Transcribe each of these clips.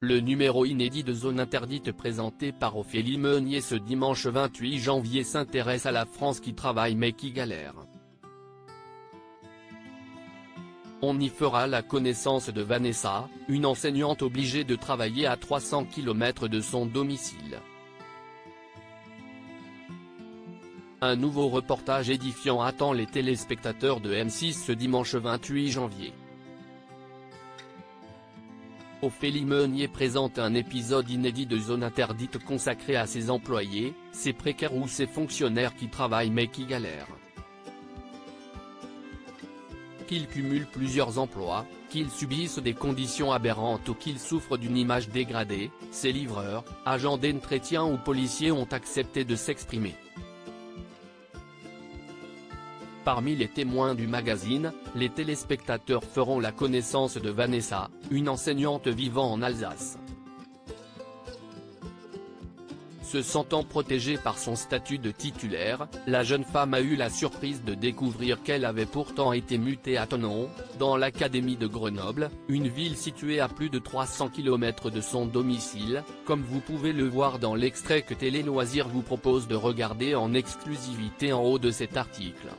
Le numéro inédit de Zone Interdite présenté par Ophélie Meunier ce dimanche 28 janvier s'intéresse à la France qui travaille mais qui galère. On y fera la connaissance de Vanessa, une enseignante obligée de travailler à 300 km de son domicile. Un nouveau reportage édifiant attend les téléspectateurs de M6 ce dimanche 28 janvier. Ophélie Meunier présente un épisode inédit de Zone Interdite consacré à ses employés, ses précaires ou ses fonctionnaires qui travaillent mais qui galèrent. Qu'ils cumulent plusieurs emplois, qu'ils subissent des conditions aberrantes ou qu'ils souffrent d'une image dégradée, ces livreurs, agents d'entretien ou policiers ont accepté de s'exprimer. Parmi les témoins du magazine, les téléspectateurs feront la connaissance de Vanessa, une enseignante vivant en Alsace. Se sentant protégée par son statut de titulaire, la jeune femme a eu la surprise de découvrir qu'elle avait pourtant été mutée à Thonon, dans l'académie de Grenoble, une ville située à plus de 300 km de son domicile, comme vous pouvez le voir dans l'extrait que Télé Loisirs vous propose de regarder en exclusivité en haut de cet article.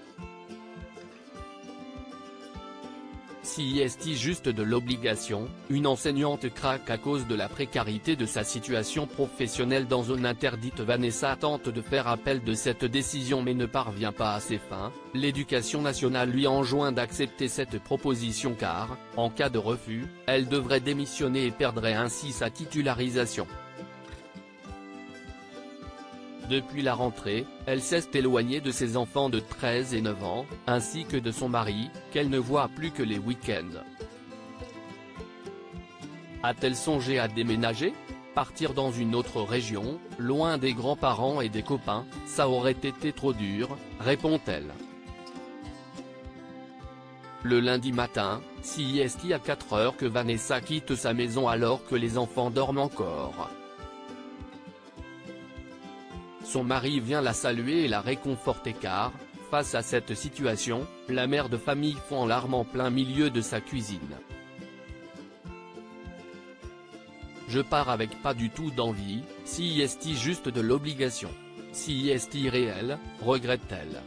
Si est-il juste de l'obligation, une enseignante craque à cause de la précarité de sa situation professionnelle dans Zone Interdite. Vanessa tente de faire appel de cette décision mais ne parvient pas à ses fins. L'éducation nationale lui enjoint d'accepter cette proposition car, en cas de refus, elle devrait démissionner et perdrait ainsi sa titularisation. Depuis la rentrée, elle s'est éloignée de ses enfants de 13 et 9 ans, ainsi que de son mari, qu'elle ne voit plus que les week-ends. A-t-elle songé à déménager? Partir dans une autre région, loin des grands-parents et des copains, ça aurait été trop dur, répond-elle. Le lundi matin, c'est à 4 heures que Vanessa quitte sa maison alors que les enfants dorment encore. Son mari vient la saluer et la réconforter car, face à cette situation, la mère de famille fond en larmes en plein milieu de sa cuisine. Je pars avec pas du tout d'envie, si est-il juste de l'obligation. Si est-il réel, regrette-t-elle.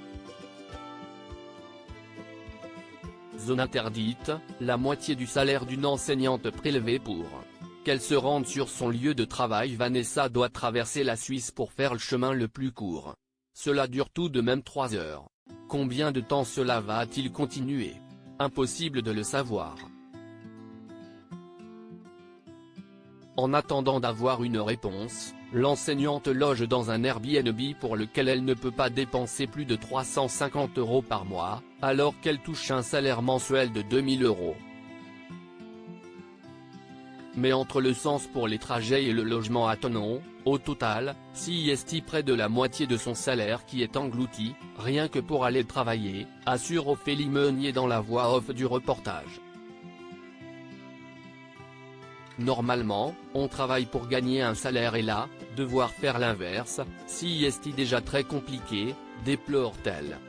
Zone Interdite, la moitié du salaire d'une enseignante prélevée pour qu'elle se rende sur son lieu de travail. Vanessa doit traverser la Suisse pour faire le chemin le plus court. Cela dure tout de même 3 heures. Combien de temps cela va-t-il continuer? Impossible de le savoir. En attendant d'avoir une réponse, l'enseignante loge dans un Airbnb pour lequel elle ne peut pas dépenser plus de 350 € par mois, alors qu'elle touche un salaire mensuel de 2000 €. Mais entre le sens pour les trajets et le logement à Thonon, au total, c'est près de la moitié de son salaire qui est englouti, rien que pour aller travailler, assure Ophélie Meunier dans la voix off du reportage. Normalement, on travaille pour gagner un salaire et là, devoir faire l'inverse, c'est déjà très compliqué, déplore-t-elle.